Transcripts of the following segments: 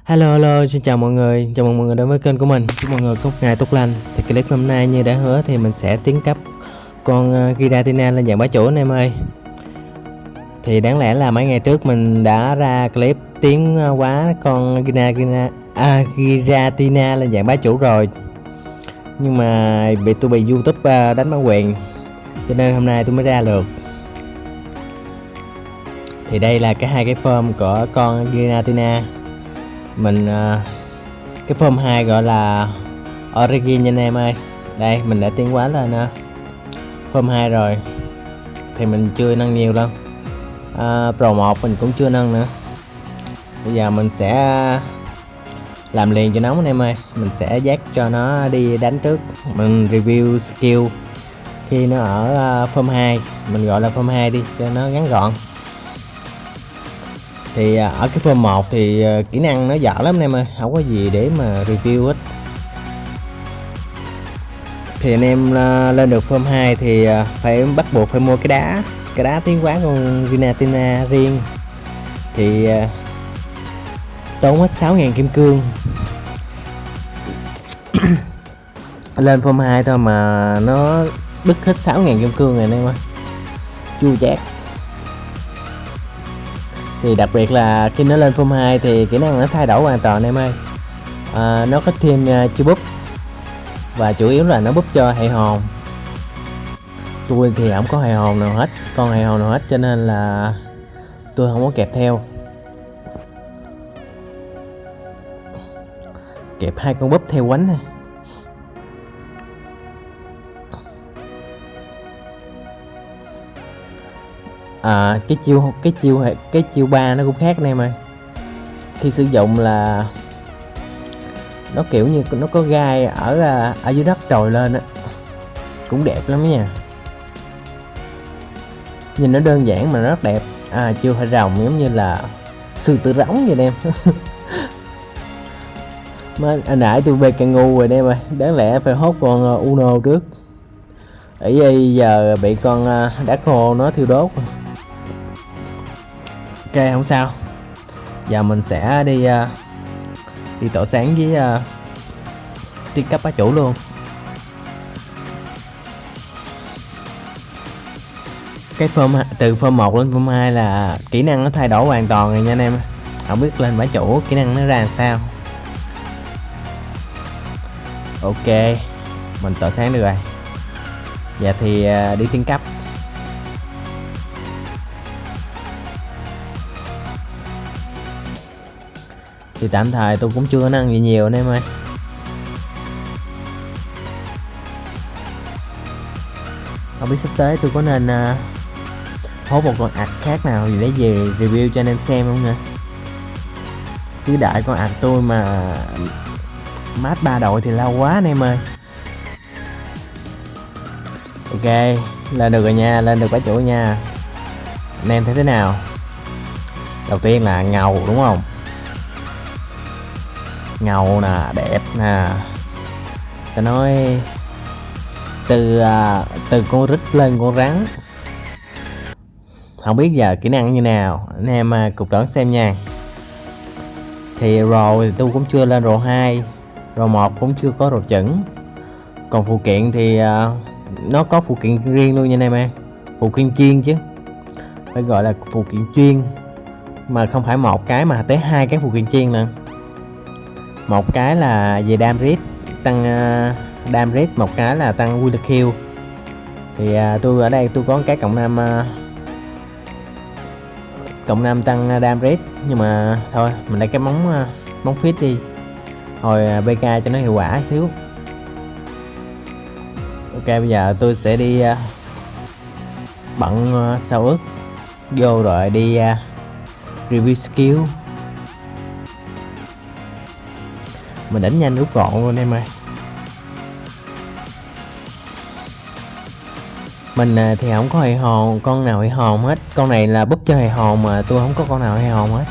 Hello, xin chào mọi người, chào mừng mọi người đến với kênh của mình. Chúc mọi người có một ngày tốt lành. Thì clip hôm nay như đã hứa thì mình sẽ tiến cấp con Giratina lên dạng bá chủ anh em ơi. Thì đáng lẽ là mấy ngày trước mình đã ra clip tiến hóa con Giratina lên dạng bá chủ rồi. Nhưng mà tôi bị YouTube đánh bản quyền, cho nên hôm nay tôi mới ra được. Thì đây là hai cái form của con Giratina. Mình cái form 2 gọi là Origin nha anh em ơi. Đây mình đã tiến hóa lên form 2 rồi. Thì mình chưa nâng nhiều đâu. Pro 1 mình cũng chưa nâng nữa. Bây giờ mình sẽ làm liền cho nóng anh em ơi. Mình sẽ dắt cho nó đi đánh trước. Mình review skill khi nó ở form 2. Mình gọi là form 2 đi cho nó ngắn gọn. Thì ở cái form 1 thì kỹ năng nó dở lắm anh em ơi, không có gì để mà review hết. Thì anh em lên được form 2 thì phải bắt buộc phải mua cái đá tiến hóa con Giratina riêng. Thì tốn hết 6.000 kim cương. Lên form 2 thôi mà nó đứt hết 6.000 kim cương rồi anh em ơi, chua chát. Thì đặc biệt là khi nó lên form 2 thì kỹ năng nó thay đổi hoàn toàn em ơi. Nó có thêm chiêu búp và chủ yếu là nó búp cho hệ hồn. Tôi thì không có hệ hồn nào hết, con hệ hồn nào hết, cho nên là tôi không có kẹp theo. Kẹp 2 con búp theo quánh này. Cái chiêu 3 nó cũng khác anh em ơi. Khi sử dụng là nó kiểu như nó có gai ở dưới đất trồi lên á, cũng đẹp lắm nha. Nhìn nó đơn giản mà nó rất đẹp. Chiêu hệ rồng giống như là sư tử rống vậy em. Mà anh nãy tôi bê càng ngu rồi em ơi, đáng lẽ phải hốt con Uno trước. Ý giờ bị con đá khô nó thiêu đốt. Ok không sao. Giờ mình sẽ đi tỏa sáng với tiến cấp bá chủ luôn. Cái form từ form 1 lên form 2 là kỹ năng nó thay đổi hoàn toàn rồi nha anh em. Không biết lên bá chủ kỹ năng nó ra làm sao. Ok, mình tỏa sáng được rồi. Giờ thì đi tiến cấp. Thì tạm thời tôi cũng chưa có nâng gì nhiều anh em ơi. Không biết sắp tới tôi có nên hốt một con ạc khác nào gì để về review cho anh em xem không nữa. Chứ đợi con ạc tôi mà mát 3 đội thì lâu quá anh em ơi. Ok, lên được rồi nha, lên được bá chủ nha. Anh em thấy thế nào? Đầu tiên là ngầu đúng không? Ngầu nè, đẹp nè. Ta nói từ con rít lên con rắn. Không biết giờ kỹ năng như nào, anh em cùng đón xem nha. Thì rồi thì tôi cũng chưa lên rồ 2, rồ 1 cũng chưa có rồ chuẩn. Còn phụ kiện thì nó có phụ kiện riêng luôn nha anh em. Phụ kiện chuyên chứ, phải gọi là phụ kiện chuyên, mà không phải một cái mà tới 2 cái phụ kiện chuyên nè. Một cái là về đam rít, tăng đam rít, một cái là tăng will kill. Thì tôi ở đây tôi có cái cộng 5 tăng đam rít, nhưng mà thôi mình lấy cái móng fit đi, hồi BK cho nó hiệu quả xíu. Ok, bây giờ tôi sẽ đi bận sao ước vô rồi đi review skill. Mình đánh nhanh rút gọn luôn em ơi. Mình thì không có hệ hồn, con nào hệ hồn hết. Con này là búp cho hệ hồn mà tôi không có con nào hệ hồn hết.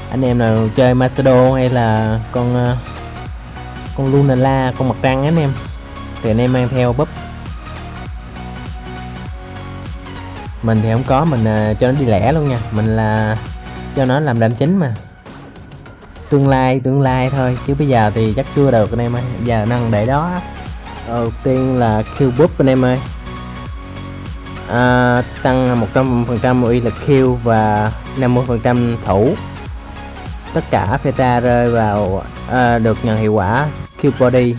Anh em nào chơi Macedo hay là con Lunala, con mặt trăng anh em, thì anh em mang theo búp. Mình thì không có, mình cho nó đi lẻ luôn nha. Mình là cho nó làm đam chính mà. tương lai thôi, chứ bây giờ thì chắc chưa được anh em ơi, giờ nâng để đó. Đầu tiên là Q búp anh em ơi, tăng 100% uy lực Q và 50% thủ. Tất cả Pheta rơi vào được nhận hiệu quả Q body.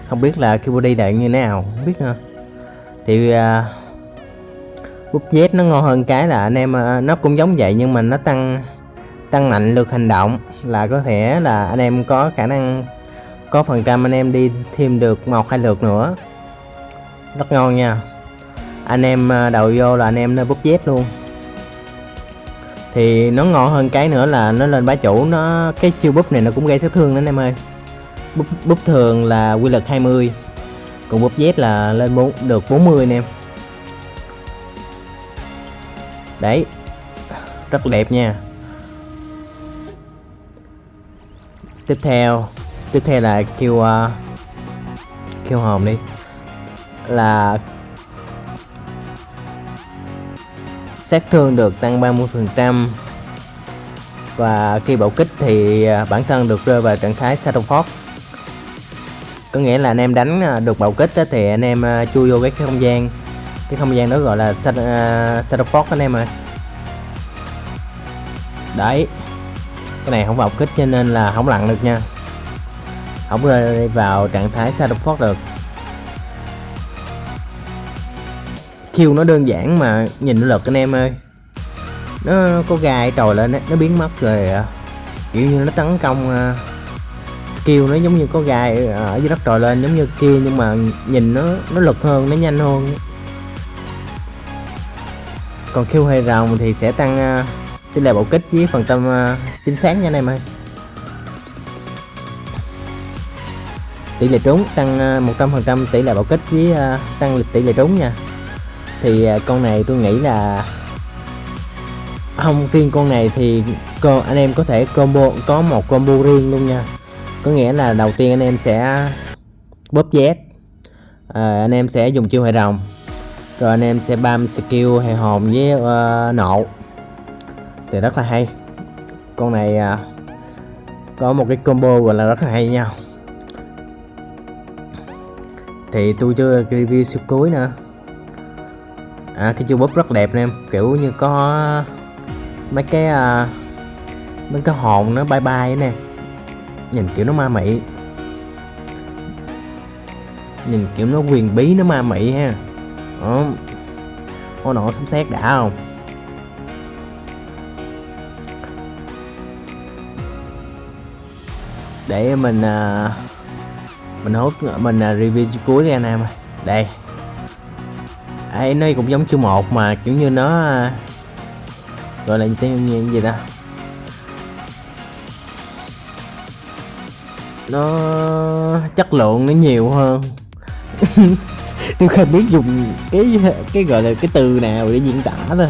Không biết là Q body đại như thế nào, không biết nữa. Thì búp Z nó ngon hơn cái là anh em, nó cũng giống vậy nhưng mà nó tăng mạnh lượt hành động, là có thể là anh em có khả năng có phần trăm anh em đi thêm được 1-2 lượt nữa, rất ngon nha. Anh em đầu vô là anh em nên búp Z luôn. Thì nó ngon hơn cái nữa là nó lên bá chủ, nó cái chiêu búp này nó cũng gây sát thương nữa anh em ơi. Búp thường là quy lực 20, còn búp Z là lên được 40 anh em. Đấy, rất đẹp nha. Tiếp theo là kêu hồn đi, là sát thương được tăng 30%, và khi bạo kích thì bản thân được rơi vào trạng thái Shadow Force. Có nghĩa là anh em đánh được bạo kích thì anh em chui vô cái không gian đó gọi là Shadow Force anh em ơi. Đấy, cái này không bạo kích cho nên là không lặn được nha, không rơi vào trạng thái Shadow Force được. Q nó đơn giản mà nhìn lực anh em ơi, nó có gai trồi lên nó biến mất rồi, kiểu như nó tấn công skill nó giống như có gai ở dưới đất trồi lên giống như kia, nhưng mà nhìn nó lực hơn, nó nhanh hơn. Còn Q hay rồng thì sẽ tăng tỷ lệ bạo kích với phần trăm chính xác nha anh em ơi. Tỷ lệ trúng tăng 100% tỷ lệ bạo kích với tăng tỷ lệ trúng nha. Thì con này tôi nghĩ là không, riêng con này thì anh em có thể có một combo riêng luôn nha. Có nghĩa là đầu tiên anh em sẽ bóp Z, anh em sẽ dùng chiêu hệ rồng, rồi anh em sẽ bam skill hệ hồn với nộ, thì rất là hay. Con này có một cái combo gọi là rất là hay nha. Thì tôi chưa review siêu cuối nữa. Cái chiêu bóp rất đẹp nè em, kiểu như có mấy cái hồn nó bay bay nè, nhìn kiểu nó ma mị, nhìn kiểu nó quyền bí, nó ma mị ha. Ô nọ sấm sét đã không. Để mình review cuối đi anh em. Đây, nó cũng giống chiêu 1 mà kiểu như nó gọi là tên gì ta, nó chất lượng nó nhiều hơn. Tôi không biết dùng cái gọi là cái từ nào để diễn tả thôi.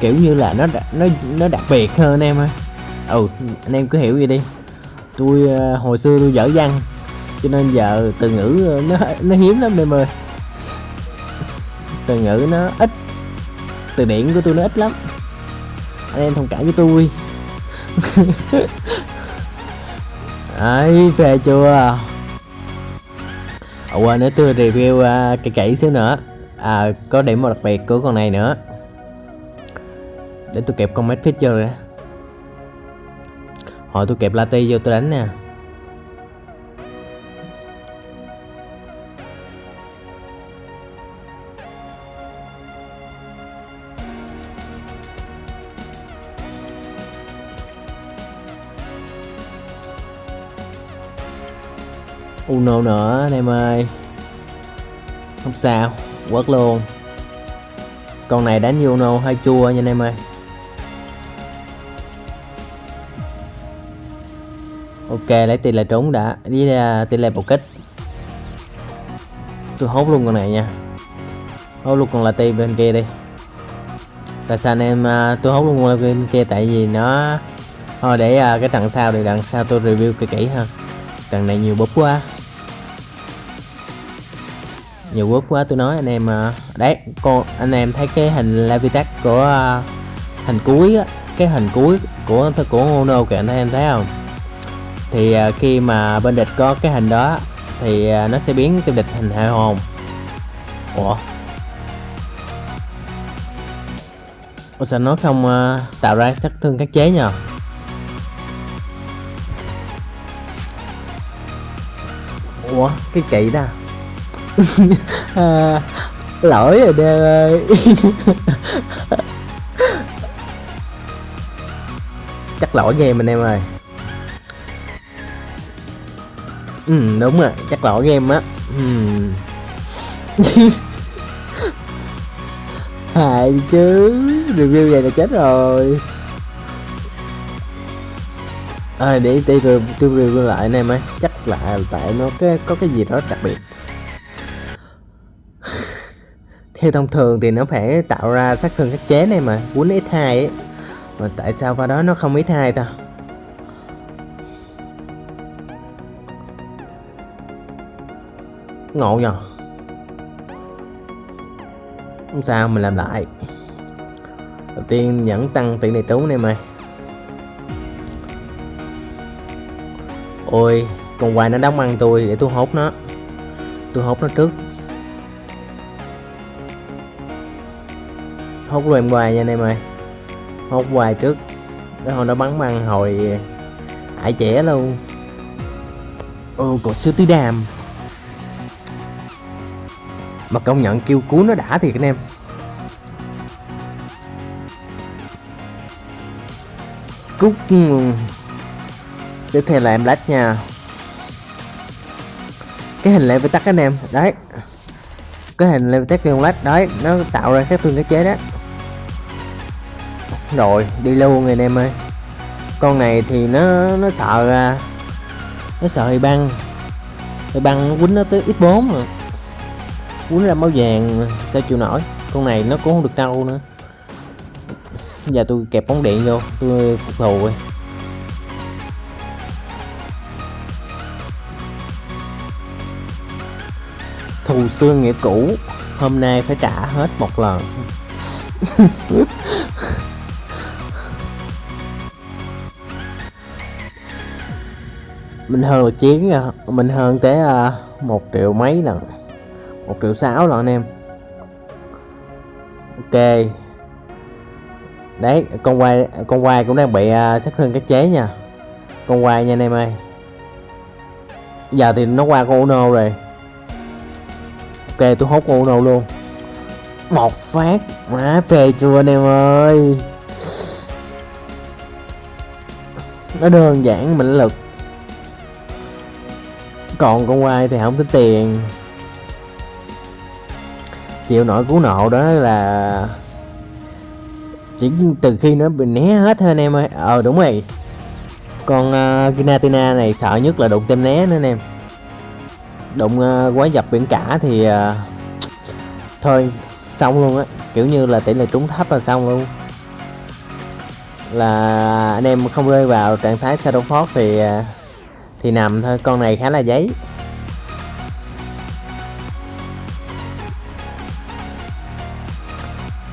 Kiểu như là nó đặc biệt hơn anh em ơi. Anh em cứ hiểu vậy đi. Tôi hồi xưa tôi dở văn cho nên giờ từ ngữ nó hiếm lắm em ơi. Từ ngữ nó ít, từ điển của tôi nó ít lắm, anh em thông cảm với tôi. Ấy phê chưa. Quên nữa, tôi review kỹ xíu nữa. Có điểm đặc biệt của con này nữa, để tôi kẹp con Mad Feature ra. Hồi tôi kẹp Lati vô tôi đánh nè. Uno nữa anh em ơi, không sao, quất luôn. Con này đánh Uno hơi chua nha anh em ơi. Ok, lấy tỷ lệ trúng đã với tỷ lệ bạo kích. Tôi hốt luôn con này nha, hốt luôn con Lati bên kia đi. Tại sao anh em tôi hốt luôn con Lati bên kia, tại vì nó thôi để cái trận sau thì đằng sau tôi review kỹ hơn. Trận này nhiều búp quá. Nhiều quốc quá tôi nói anh em. Đấy con anh em thấy cái hình Levitas của hình cuối á, cái hình cuối của Uno kìa, anh thấy em thấy không? Thì khi mà bên địch có cái hình đó thì nó sẽ biến team địch thành hệ hồn. Ủa sao nó không tạo ra sát thương các chế nhờ? Ủa cái kỳ ta. Lỗi rồi Đen ơi. Chắc lỗi game anh em ơi. Đúng rồi, chắc lỗi game á. Hại chứ, review vậy là chết rồi. Để tôi review lại anh em ơi. Chắc là tại nó có cái gì đó đặc biệt. Theo thông thường thì nó phải tạo ra sát thương các chế này mà, cuốn x2 ấy. Mà tại sao vào đó nó không x2 ta? Ngộ nhờ. Không sao, mình làm lại. Đầu tiên vẫn tăng tỷ lệ trúng này mày. Ôi con quài nó đóng ăn tôi, để tôi hốt nó. Tôi hốt nó trước. Hốt luôn em quài nha anh em ơi. Hốt quài trước. Để hồi nó bắn băng hồi ải trẻ luôn. Còn siêu tí đàm. Mà công nhận kêu cuốn nó đã thiệt anh em. Cút. Tiếp theo là em lách nha. Cái hình lại với tắt anh em. Đấy. Cái hình lên test con lách đấy, nó tạo ra các thương cái chế đó. Rồi đi luôn người anh em ơi. Con này thì nó sợ hơi băng. Hơi băng nó quýnh nó tới x4 mà. Quýnh ra máu vàng sao chịu nổi. Con này nó cũng không được đâu nữa. Giờ tôi kẹp bóng điện vô, tôi phục thù rồi. Thù xưa nghĩa cũ, hôm nay phải trả hết một lần. Mình hơn là chiến, mình hơn tới 1 triệu mấy lần, 1 triệu 6 lần anh em. Ok. Đấy, con quay cũng đang bị sát thương các chế nha. Con quay nha anh em ơi. Giờ thì nó qua con Uno rồi. Ok, tôi hốt con Uno luôn. Một phát má phê chưa anh em ơi. Nó đơn giản mãnh lực. Còn con quay thì không tính tiền. Chịu nổi cú nộ đó là chỉ từ khi nó bị né hết thôi anh em ơi. Đúng rồi. Con Ginatina này sợ nhất là đụng tem né nữa anh em. Đụng quái dập biển cả thì thôi xong luôn á. Kiểu như là tỷ lệ trúng thấp là xong luôn. Là anh em không rơi vào trạng thái Shadow Force thì nằm thôi. Con này khá là giấy.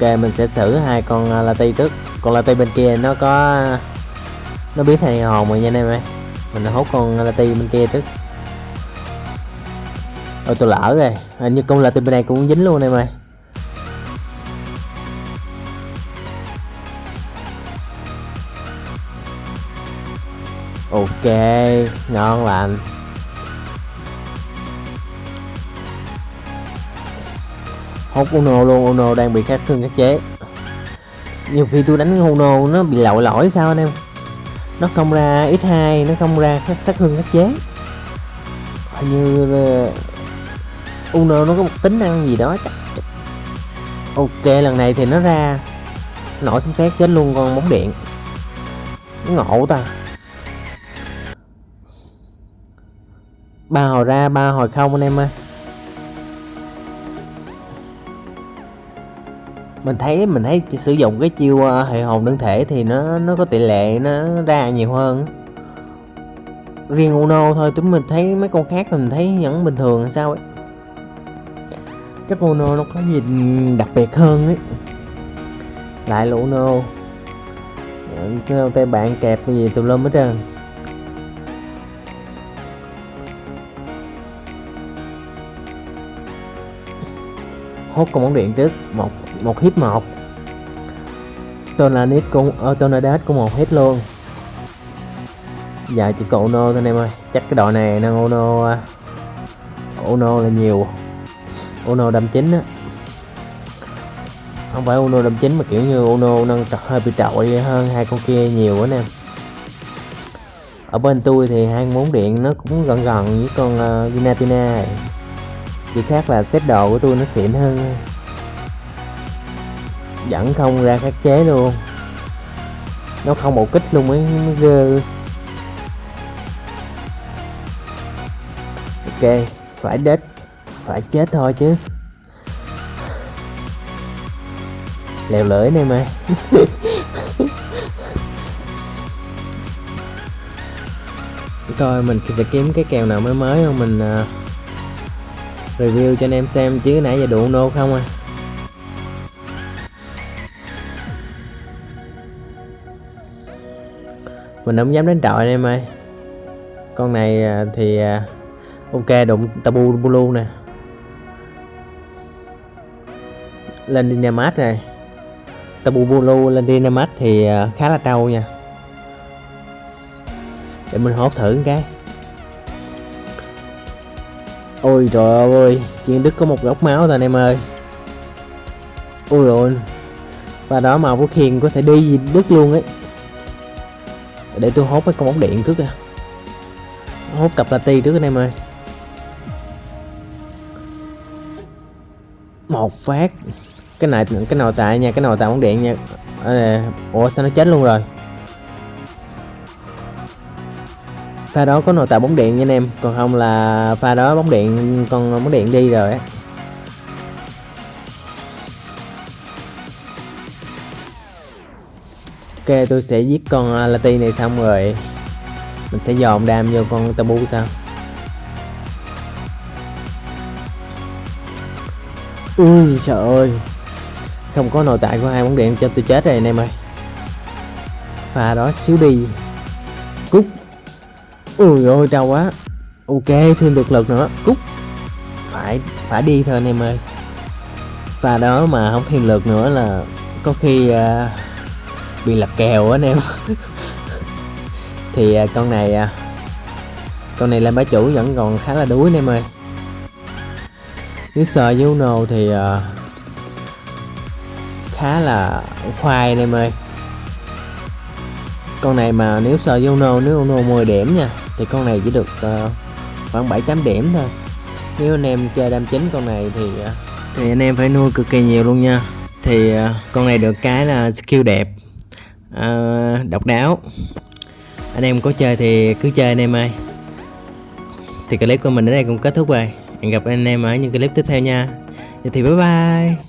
Ok, mình sẽ thử hai con Lati trước. Con Lati bên kia nó biết thầy hồn rồi nha anh em ơi. Mình hốt con Lati bên kia trước. Tôi lỡ rồi. Hình như con Lati bên này cũng dính luôn em ơi. Ok, ngon lành. Hốt Uno luôn. Uno đang bị các thương các chế. Nhiều khi tôi đánh Uno nó bị lỗi sao anh em. Nó không ra x2, nó không ra các sát thương các chế. Hình như Uno nó có một tính năng gì đó chắc. Ok, lần này thì nó ra nổi sấm sét chết luôn con bóng điện. Nó ngộ ta. 3 hồi ra 3 hồi không anh em ơi. Mình thấy sử dụng cái chiêu hệ hồn đơn thể thì nó có tỷ lệ nó ra nhiều hơn. Riêng Uno thôi, chúng mình thấy mấy con khác mình thấy vẫn bình thường sao ấy. chắc Uno nó có gì đặc biệt hơn ấy. Lại là Uno, tay bạn kẹp cái gì tùm lum hết trơn. Hốt con bóng điện trước, một hit một. Tornadus cũng một hit luôn. Giờ chỉ có Uno thôi anh em ơi. Chắc cái đội này nâng Uno là nhiều. Uno đâm chính á, không phải Uno đâm chính mà kiểu như Uno nâng hơi bị trội hơn hai con kia nhiều quá nè. Ở bên tôi thì hai con bóng điện nó cũng gần gần với con Giratina, chỉ khác là set đồ của tôi nó xịn hơn, vẫn không ra khắc chế luôn, nó không một kích luôn mới ghê. Ok, phải chết thôi chứ, lèo lưỡi này mà. Coi mình sẽ kiếm cái kèo nào mới không mình review cho anh em xem, chứ nãy giờ đủ Uno không à. Mình không dám đánh trọi anh em ơi. Con này thì ok, đụng Tabu Bulu nè, lên Dynamite này. Tabu Bulu lên Dynamite thì khá là trâu nha. Để mình hốt thử cái. Ôi trời ơi, Chiên Đức có một góc máu thôi anh em ơi. Ôi rồi, và đó màu của Khiên có thể đi gì đứt luôn ấy. Để tôi hốt mấy con bóng điện trước kìa, hốt cặp Lati trước anh em ơi. Một phát cái nội tại nha, cái nội tại bóng điện nha. Ủa sao nó chết luôn rồi. Pha đó có nội tại bóng điện nha anh em, còn không là pha đó con bóng điện đi rồi á. Ok, tôi sẽ giết con Lati này xong rồi mình sẽ dòm đam vô con Tabu sao. Ui trời ơi, không có nội tại của hai bóng điện cho tôi chết rồi anh em ơi. Pha đó xíu đi cút. Ui ôi trâu quá. Ok, thêm được lực nữa, cút. Phải đi thôi anh em ơi. Pha đó mà không thêm lực nữa là có khi bị lật kèo á anh em. Thì con này lên bá chủ vẫn còn khá là đuối anh em ơi. Nếu sờ với Uno thì khá là khoai anh em ơi. Con này mà nếu sờ với Uno, nếu Uno 10 điểm nha, thì con này chỉ được khoảng 7-8 điểm thôi. Nếu anh em chơi đam chính con này thì anh em phải nuôi cực kỳ nhiều luôn nha. Thì con này được cái là skill đẹp, độc đáo. Anh em có chơi thì cứ chơi anh em ơi. Thì clip của mình đến đây cũng kết thúc rồi. Hẹn gặp anh em ở những clip tiếp theo nha. Thì bye bye.